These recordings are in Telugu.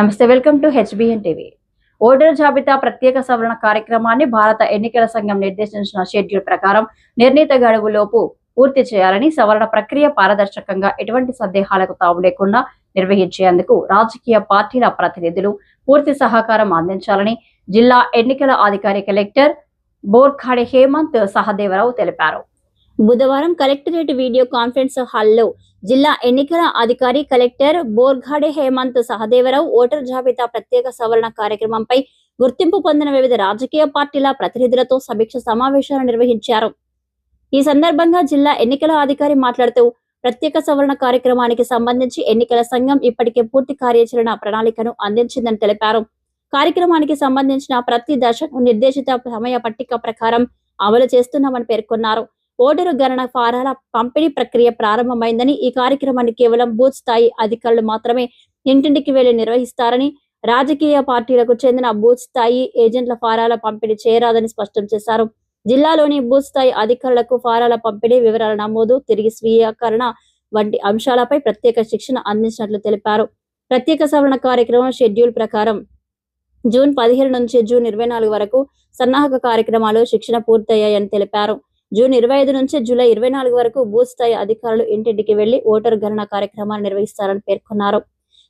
నమస్తే, welcome to HBN TV. Voter జాబితా ప్రత్యేక సవరణ కార్యక్రమాన్ని భారత ఎన్నికల సంఘం నిర్దేశించిన షెడ్యూల్ ప్రకారం నిర్ణీత గడువులోపు పూర్తి చేయాలని, సవరణ ప్రక్రియ పారదర్శకంగా ఎటువంటి సందేహాలకు తావు లేకుండా నిర్వహించేందుకు రాజకీయ పార్టీల ప్రతినిధులు పూర్తి సహకారం అందించాలని జిల్లా ఎన్నికల అధికారి కలెక్టర్ బోర్ఖాడే హేమంత్ సహదేవరావు తెలిపారు. బుధవారం కలెక్టరేట్ వీడియో కాన్ఫరెన్స్ హాల్లో జిల్లా ఎన్నికల అధికారి కలెక్టర్ బోర్ఘాడే హేమంత్ సహదేవరావు ఓటర్ జాబితా ప్రత్యేక సవరణ కార్యక్రమంపై గుర్తింపు పొందిన వివిధ రాజకీయ పార్టీల ప్రతినిధులతో సమీక్ష సమావేశాలు నిర్వహించారు. ఈ సందర్భంగా జిల్లా ఎన్నికల అధికారి మాట్లాడుతూ, ప్రత్యేక సవరణ కార్యక్రమానికి సంబంధించి ఎన్నికల సంఘం ఇప్పటికే పూర్తి కార్యాచరణ ప్రణాళికను అందించిందని తెలిపారు. కార్యక్రమానికి సంబంధించిన ప్రతి దశను నిర్దేశిత సమయ పట్టిక ప్రకారం అమలు చేస్తున్నామని పేర్కొన్నారు. ఓటరు గణన ఫారాల పంపిణీ ప్రక్రియ ప్రారంభమైందని, ఈ కార్యక్రమాన్ని కేవలం బూత్ స్థాయి అధికారులు మాత్రమే ఇంటింటికి వెళ్లి నిర్వహిస్తారని, రాజకీయ పార్టీలకు చెందిన బూత్ స్థాయి ఏజెంట్ల ఫారాల పంపిణీ చేయరాదని స్పష్టం చేశారు. జిల్లాలోని బూత్ స్థాయి అధికారులకు ఫారాల పంపిణీ, వివరాల నమోదు, తిరిగి స్వీకరణ వంటి అంశాలపై ప్రత్యేక శిక్షణ అందించినట్లు తెలిపారు. ప్రత్యేక సవరణ కార్యక్రమం షెడ్యూల్ ప్రకారం జూన్ 15 నుంచి జూన్ 24 వరకు సన్నాహక కార్యక్రమాలు శిక్షణ పూర్తయ్యాయని తెలిపారు. జూన్ 25 నుంచి జూలై 24 వరకు బూత్ స్థాయి అధికారులు ఇంటింటికి వెళ్లి ఓటర్ గణన కార్యక్రమాన్ని నిర్వహిస్తారని పేర్కొన్నారు.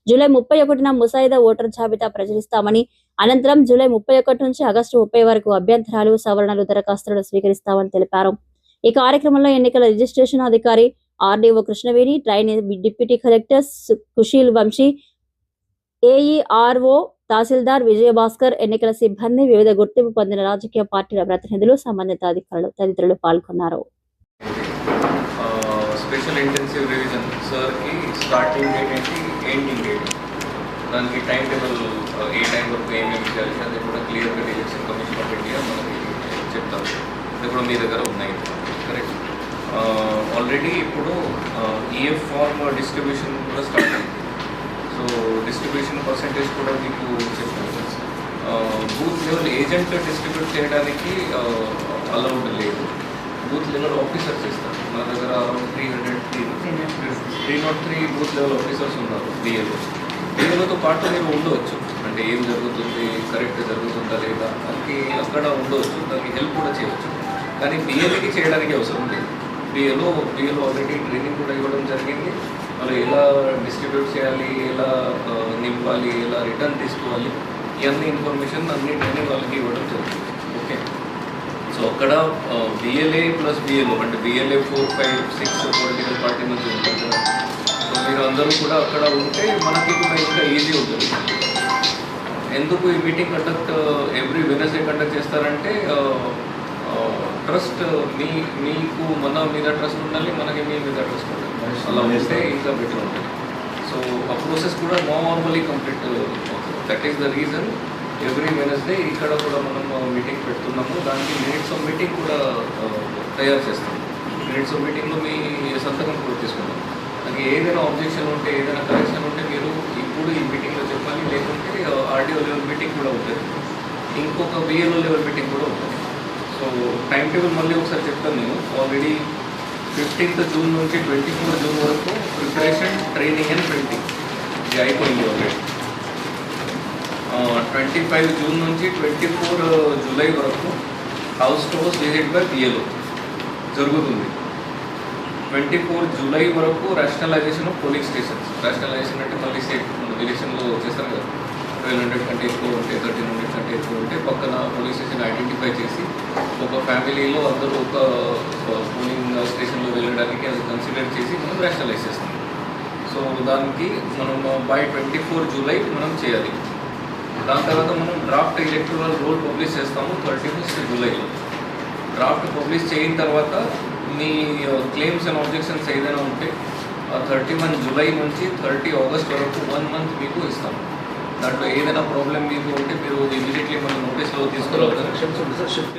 జూలై 31న ముసాయిదా ఓటర్ జాబితా ప్రచురిస్తామని, అనంతరం జూలై 31 నుంచి ఆగస్టు 30 వరకు అభ్యంతరాలు, సవరణలు, దరఖాస్తులను స్వీకరిస్తామని తెలిపారు. ఈ కార్యక్రమంలో ఎన్నికల రిజిస్ట్రేషన్ అధికారి RDO Krishnaveni, trainee deputy collector Kusheel Vamshi, AERO tahsildar Vijayabhaskar, ఎన్నికల సిబ్బంది, వివిధ గుర్తింపు పొందిన రాజకీయ పార్టీల ప్రతినిధులు, సంబంధిత అధికారులు తదితరులు పాల్గొన్నారు. స్పెషల్ ఇంటెన్సివ్ రివిజన్ సార్ కి స్టార్టింగ్ డేట్ ఏంటి, ఎండింగ్ డేట్, దానికి టైం టేబుల్ ఏ టైం వరకు ఏమేమి చేయాలి అది కూడా క్లియర్గా ఎలక్షన్ కమిషన్ ఆఫ్ ఇండియా మనకి చెప్తారు. ఇది కూడా మీ దగ్గర ఉన్నాయి, కరెక్ట్. ఆల్రెడీ ఇప్పుడు ఈఎఫ్ ఫార్మ్ డిస్ట్రిబ్యూషన్ కూడా స్టార్ట్ అయింది. సో డిస్ట్రిబ్యూషన్ పర్సంటేజ్ కూడా మీకు చెప్పాను. బూత్ లెవెల్ ఏజెంట్ డిస్ట్రిబ్యూట్ చేయడానికి అలౌడ్ లేదు, బూత్ లెవెల్ ఆఫీసర్స్ ఇస్తారు. మన దగ్గర అరౌండ్ 303 బూత్ లెవెల్ ఆఫీసర్స్ ఉన్నారు బిఏలతో పాటు మీరు ఉండవచ్చు. అంటే ఏం జరుగుతుంది, కరెక్ట్ జరుగుతుందా లేదా దానికి అక్కడ ఉండవచ్చు, దానికి హెల్ప్ కూడా చేయవచ్చు. కానీ బిఏలకి చేయడానికి అవసరం లేదు. బిఏలో ఆల్రెడీ ట్రైనింగ్ కూడా ఇవ్వడం జరిగింది. వాళ్ళు ఎలా డిస్ట్రిబ్యూట్ చేయాలి, ఎలా నింపాలి, ఎలా రిటర్న్ తీసుకోవాలి, ఇవన్నీ ఇన్ఫర్మేషన్ అన్ని ట్రైనింగ్ వాళ్ళకి ఇవ్వడం జరుగుతుంది. ఓకే. సో అక్కడ బిఎల్ఏ ప్లస్ బిఎల్ఓ అంటే బిఎల్ఏ 4, 5, 6 పొలిటికల్ పార్టీ నుంచి ఉంటుంది కదా. సో మీరు అందరూ కూడా అక్కడ ఉంటే మనకి కూడా ఇంకా ఈజీ ఉంటుంది. ఎందుకు ఈ meeting conduct every Wednesday conduct చేస్తారంటే, ట్రస్ట్ మీకు మన మీద ట్రస్ట్ ఉండాలి, మనకి మీ మీద ట్రస్ట్ ఉండాలి. అలా ఉంటే ఇంకా బెటర్ ఉంటుంది. సో ఆ ప్రాసెస్ కూడా నార్మల్లీ కంప్లీట్ అవుతుంది. That is the reason every Wednesday ఇక్కడ కూడా మనం మీటింగ్ పెడుతున్నాము. దానికి మినిట్స్ ఆఫ్ మీటింగ్ కూడా తయారు చేస్తాము. మినిట్స్ ఆఫ్ మీటింగ్లో మీ సంతకం కూడా తీసుకున్నాం. దానికి ఏదైనా ఆబ్జెక్షన్ ఉంటే, ఏదైనా కరెక్షన్ ఉంటే మీరు ఇప్పుడు ఈ మీటింగ్లో చెప్పాలి. లేకుంటే ఆర్డీఓ లెవెల్ మీటింగ్ కూడా ఉంటుంది, ఇంకొక బిఎల్ఓ లెవెల్ మీటింగ్ కూడా ఉంటుంది. సో టైం టేబుల్ మళ్ళీ ఒకసారి చెప్తాను నేను. ఆల్రెడీ 15th జూన్ నుంచి 24 జూన్ వరకు ప్రిపరేషన్, ట్రైనింగ్ అండ్ ప్రింటింగ్ ఇది అయిపోయింది ఆల్రెడీ. 25 జూన్ నుంచి 24 జూలై వరకు house to house visit by BLO జరుగుతుంది. 24 జూలై వరకు rationalisation of polling stations. Rationalisation అంటే మళ్ళీ స్టేట్ ఎలక్షన్లో చేస్తారు కదా, 1200 కంటే ఎక్కువ ఉంటే, 1300 కంటే ఎక్కువ ఉంటే పక్కన పోలింగ్ స్టేషన్ ఐడెంటిఫై చేసి ఒక ఫ్యామిలీలో అందరూ ఒక పోలింగ్ స్టేషన్లో వెళ్ళడానికి అది కన్సిడర్ చేసి మనం రేషనలైజ్ చేస్తాం. సో దానికి మనం బై 24 జూలై మనం చేయాలి. దాని తర్వాత మనం డ్రాఫ్ట్ ఎలక్టరల్ రోల్ పబ్లిష్ చేస్తాము 31 జూలైలో. డ్రాఫ్ట్ పబ్లిష్ చేయిన తర్వాత మీ క్లెయిమ్స్ అండ్ ఆబ్జెక్షన్స్ ఏదైనా ఉంటే 31 జూలై నుంచి 30 ఆగస్ట్ వరకు 1 మంత్ మీకు ఇస్తాము. దాంట్లో ఏదైనా ప్రాబ్లం మీకు ఉంటే మీరు ఇమీడియట్లీ మన నోటీస్లో తీసుకురావాలి.